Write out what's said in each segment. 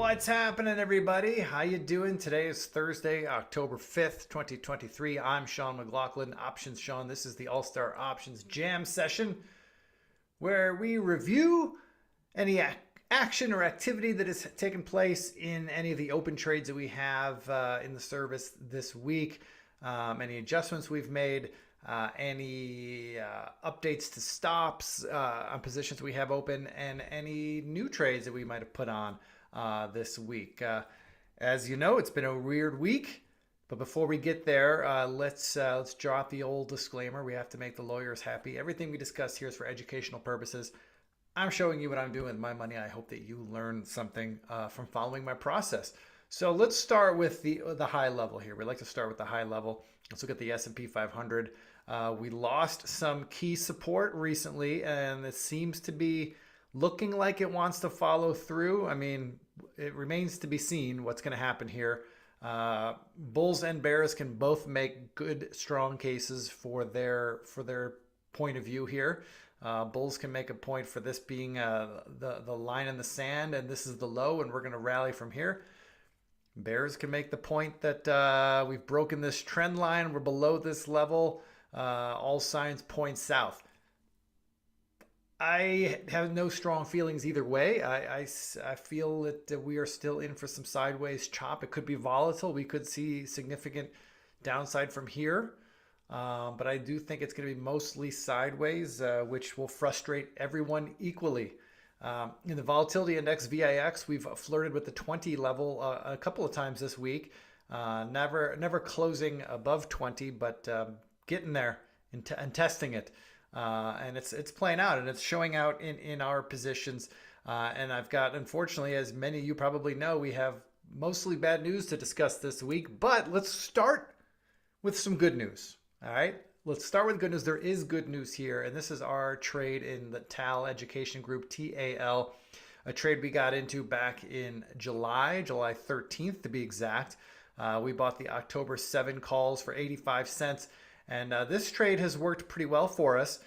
What's happening, everybody? How you doing? Today is Thursday, October 5th, 2023. I'm Sean McLaughlin, Options Sean. This is the All-Star Options Jam session where we review any action or activity that has taken place in any of the open trades that we have in the service this week, any adjustments we've made, any updates to stops on positions we have open, and any new trades that we might have put on this week. As you know, it's been a weird week, but before we get there, let's drop the old disclaimer. We have to make the lawyers happy. Everything we discuss here is for educational purposes. I'm showing you what I'm doing with my money. I hope that you learn something from following my process. So let's start with the high level here. We like to start with the high level. Let's look at the S&P 500. We lost some key support recently, and it seems to be looking like it wants to follow through. I mean, it remains to be seen what's going to happen here. Bulls and bears can both make good, strong cases for their point of view here. Bulls can make a point for this being the line in the sand, and this is the low, and we're going to rally from here. Bears can make the point that we've broken this trend line. We're below this level. All signs point south. I have no strong feelings either way. I feel that we are still in for some sideways chop. It could be volatile. We could see significant downside from here. But I do think it's going to be mostly sideways, which will frustrate everyone equally. In the volatility index, VIX, we've flirted with the 20 level a couple of times this week. Never closing above 20, but getting there and testing it. And it's playing out, and it's showing out in our positions. And I've got, unfortunately, as many of you probably know, we have mostly bad news to discuss this week. But let's start with some good news. All right, let's start with good news. There is good news here, and this is our trade in the TAL Education Group, TAL, a trade we got into back in July 13th to be exact. We bought the October 7 calls for 85 cents. And this trade has worked pretty well for us.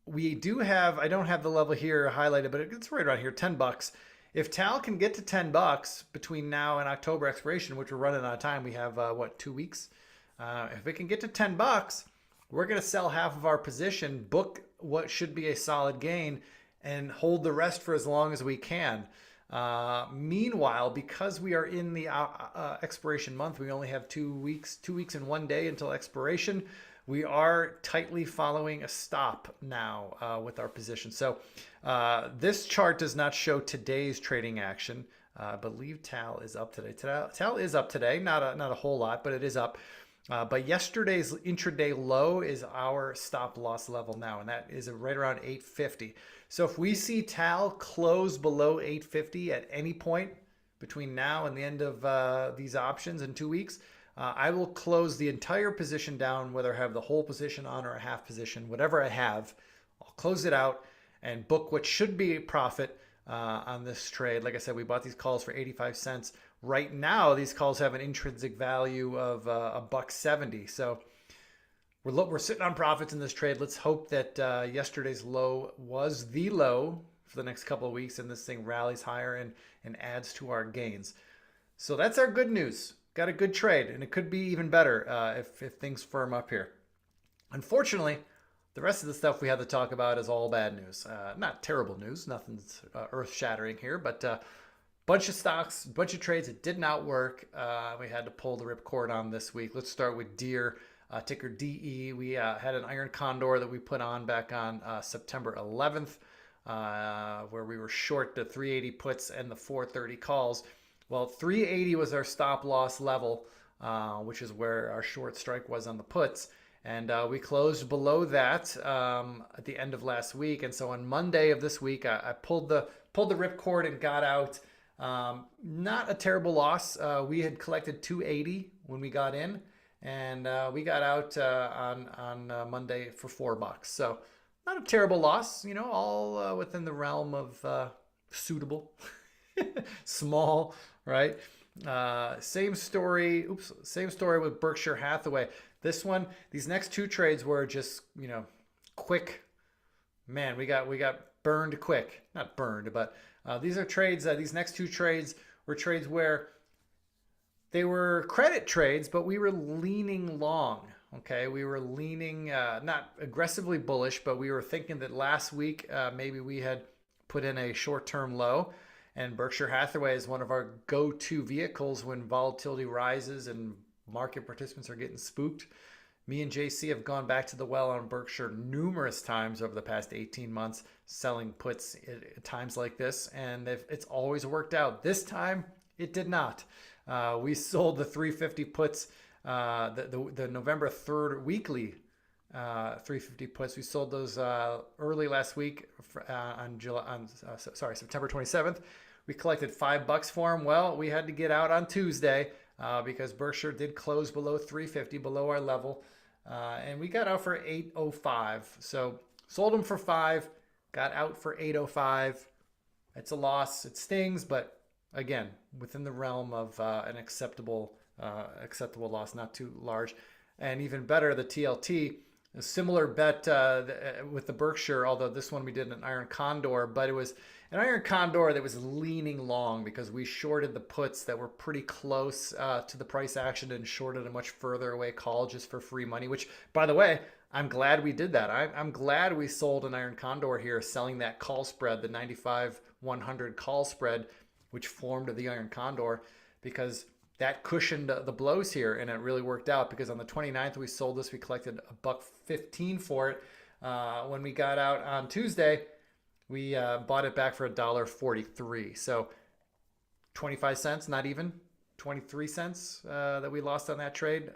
We do have, I don't have the level here highlighted, but it's right around here, 10 bucks. If TAL can get to 10 bucks between now and October expiration, which we're running out of time, we have, 2 weeks. If it can get to 10 bucks, we're going to sell half of our position, book what should be a solid gain, and hold the rest for as long as we can. Meanwhile, because we are in the expiration month, we only have 2 weeks and 1 day until expiration. We are tightly following a stop now with our position. So this chart does not show today's trading action. I believe TAL is up today. TAL is up today, not a whole lot, but it is up. But yesterday's intraday low is our stop loss level now, and that is right around 850. So if we see TAL close below 850 at any point between now and the end of these options in 2 weeks, I will close the entire position down, whether I have the whole position on or a half position, whatever I have, I'll close it out and book what should be a profit on this trade. Like I said, we bought these calls for 85 cents. Right now, these calls have an intrinsic value of $1.70. So we're sitting on profits in this trade. Let's hope that yesterday's low was the low for the next couple of weeks, and this thing rallies higher and adds to our gains. So that's our good news. Got a good trade, and it could be even better if things firm up here. Unfortunately, the rest of the stuff we have to talk about is all bad news. Not terrible news. Nothing's earth-shattering here, but bunch of stocks, bunch of trades. It did not work. We had to pull the ripcord on this week. Let's start with Deere, ticker DE. We had an iron condor that we put on back on September 11th, where we were short the 380 puts and the 430 calls. Well, 380 was our stop loss level, which is where our short strike was on the puts. And we closed below that at the end of last week. And so on Monday of this week, I pulled the ripcord and got out. Not a terrible loss. We had collected 280 when we got in, and we got out on Monday for $4. So not a terrible loss, all within the realm of suitable, small, right? Same story with Berkshire Hathaway. These next two trades were just, quick. Man, we got burned quick. Not burned, but these are trades. These next two trades were trades where they were credit trades, but we were leaning long. Okay, we were leaning not aggressively bullish, but we were thinking that last week maybe we had put in a short-term low, and Berkshire Hathaway is one of our go-to vehicles when volatility rises and market participants are getting spooked. Me and JC have gone back to the well on Berkshire numerous times over the past 18 months, selling puts at times like this, and it's always worked out. This time, it did not. We sold the 350 puts, the November 3rd weekly 350 puts. We sold those early last week on September 27th. We collected $5 for them. Well, we had to get out on Tuesday because Berkshire did close below 350, below our level. And we got out for 805. So sold them for 5, got out for 805. It's a loss. It stings, but again, within the realm of an acceptable loss, not too large. And even better, the TLT, a similar bet with the Berkshire, although this one we did an iron condor, but it was an iron condor that was leaning long because we shorted the puts that were pretty close to the price action and shorted a much further away call just for free money, which, by the way, I'm glad we did that. I'm glad we sold an iron condor here, selling that call spread, the 95-100 call spread, which formed the iron condor, because that cushioned the blows here, and it really worked out because on the 29th we sold this. We collected $1.15 for it. When we got out on Tuesday, we bought it back for $1.43. So 25 cents, not even 23 cents that we lost on that trade.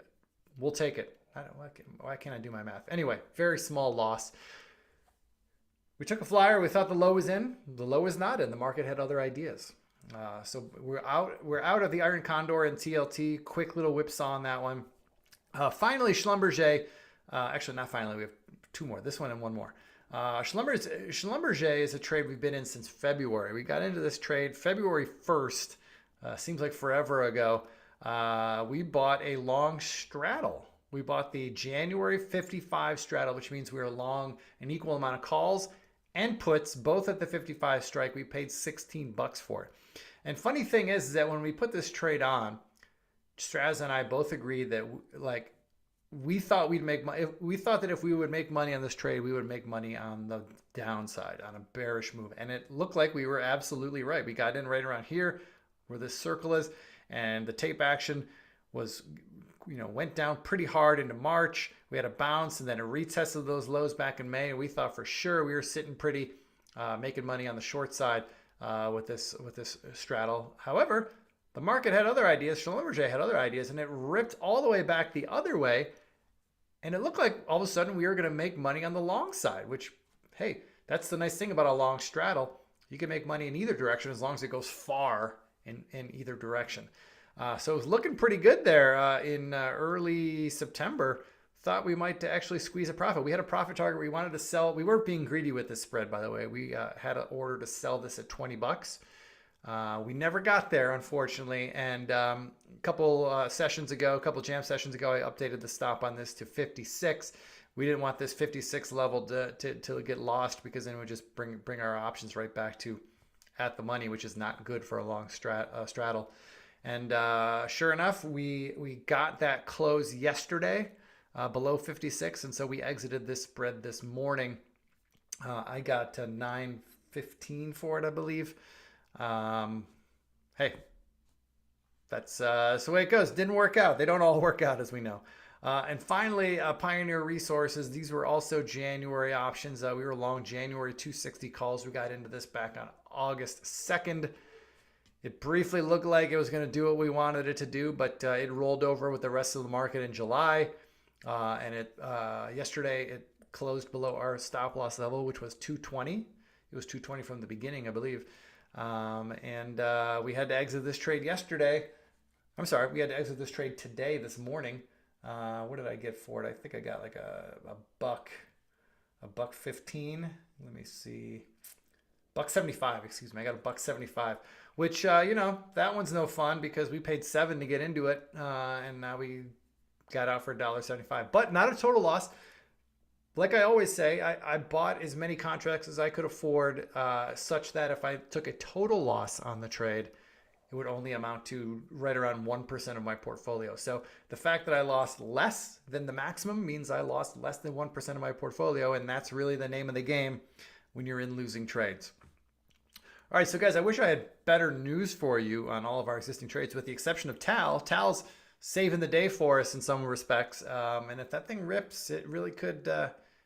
We'll take it. Why can't I do my math? Anyway, very small loss. We took a flyer. We thought the low was in. The low was not in. The market had other ideas. So we're out of the iron condor and TLT. Quick little whipsaw on that one. Finally, Schlumberger. Actually, not finally. We have two more. This one and one more. Schlumberger is a trade we've been in since February. We got into this trade February 1st. Seems like forever ago. We bought a long straddle. We bought the January 55 straddle, which means we were long an equal amount of calls and puts, both at the 55 strike. We paid $16 for it. And funny thing is that when we put this trade on, Straz and I both agreed that we thought we'd make money. We thought that if we would make money on this trade, we would make money on the downside, on a bearish move. And it looked like we were absolutely right. We got in right around here where this circle is, and the tape action was, went down pretty hard into March. We had a bounce and then a retest of those lows back in May. And we thought for sure we were sitting pretty, making money on the short side with this straddle. However, the market had other ideas. Schlumberger had other ideas, and it ripped all the way back the other way. And it looked like all of a sudden we were going to make money on the long side, which, hey, that's the nice thing about a long straddle. You can make money in either direction as long as it goes far in either direction. So it was looking pretty good there in early September. Thought we might actually squeeze a profit. We had a profit target. We wanted to sell. We weren't being greedy with this spread, by the way. We had an order to sell this at $20. We never got there, unfortunately. And a couple sessions ago, a couple jam sessions ago, I updated the stop on this to 56. We didn't want this 56 level to get lost, because then it would just bring our options right back to at the money, which is not good for a long straddle. And sure enough, we got that close yesterday below 56, and so we exited this spread this morning. I got to 9.15 for it, I believe. Hey, that's the way it goes. Didn't work out. They don't all work out, as we know. And finally, Pioneer Resources. These were also January options. We were long January 260 calls. We got into this back on August 2nd. It briefly looked like it was going to do what we wanted it to do, but it rolled over with the rest of the market in July. And yesterday it closed below our stop loss level, which was 220. It was 220 from the beginning, I believe. And we had to exit this trade yesterday. I'm sorry, we had to exit this trade today, this morning. What did I get for it? I think I got like a buck 15. Let me see. $1.75, excuse me. I got $1.75, which, that one's no fun because we paid $7 to get into it. And now we got out for $1.75, but not a total loss. Like I always say, I bought as many contracts as I could afford, such that if I took a total loss on the trade, it would only amount to right around 1% of my portfolio. So the fact that I lost less than the maximum means I lost less than 1% of my portfolio. And that's really the name of the game when you're in losing trades. All right, so guys, I wish I had better news for you on all of our existing trades, with the exception of Tal. Tal's saving the day for us in some respects, and if that thing rips, it really could,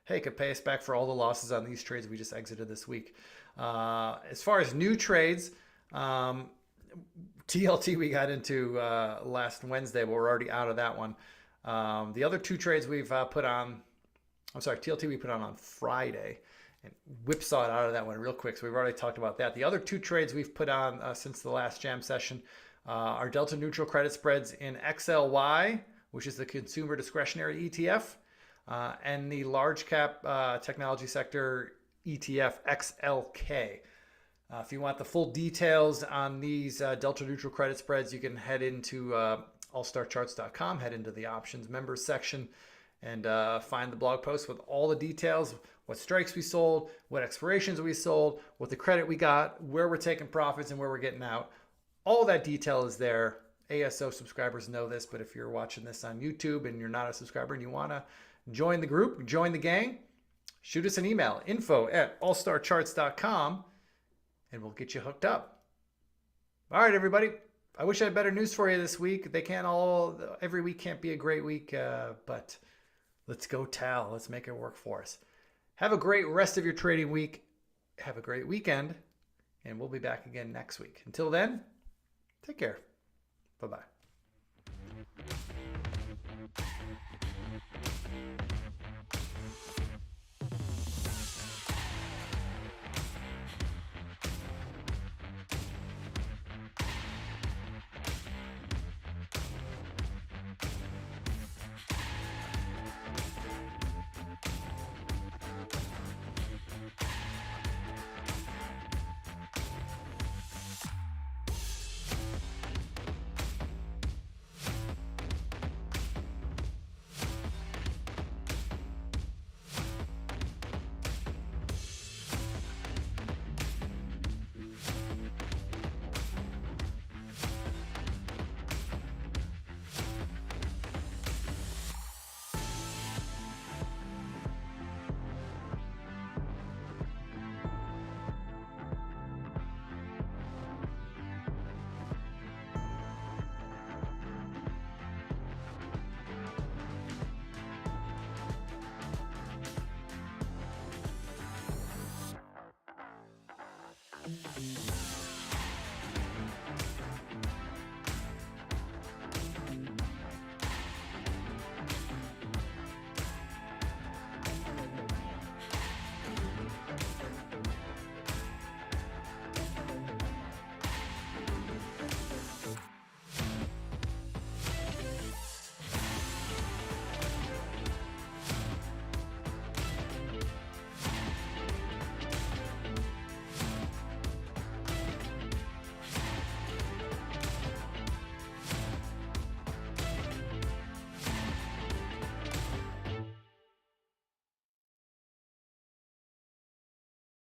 hey, could pay us back for all the losses on these trades we just exited this week. As far as new trades, TLT we got into last Wednesday, but we're already out of that one. The other two trades we've put on, I'm sorry, TLT we put on Friday, and whipsawed out of that one real quick. So we've already talked about that. The other two trades we've put on since the last jam session are delta neutral credit spreads in XLY, which is the consumer discretionary ETF, and the large cap technology sector ETF XLK. If you want the full details on these delta neutral credit spreads, you can head into allstarcharts.com, head into the options members section, and find the blog post with all the details, what strikes we sold, what expirations we sold, what the credit we got, where we're taking profits and where we're getting out. All that detail is there. ASO subscribers know this, but if you're watching this on YouTube and you're not a subscriber and you want to join the group, join the gang, shoot us an email, info@allstarcharts.com, and we'll get you hooked up. All right, everybody. I wish I had better news for you this week. Every week can't be a great week, but let's go Tal. Let's make it work for us. Have a great rest of your trading week. Have a great weekend, and we'll be back again next week. Until then, take care. Bye-bye.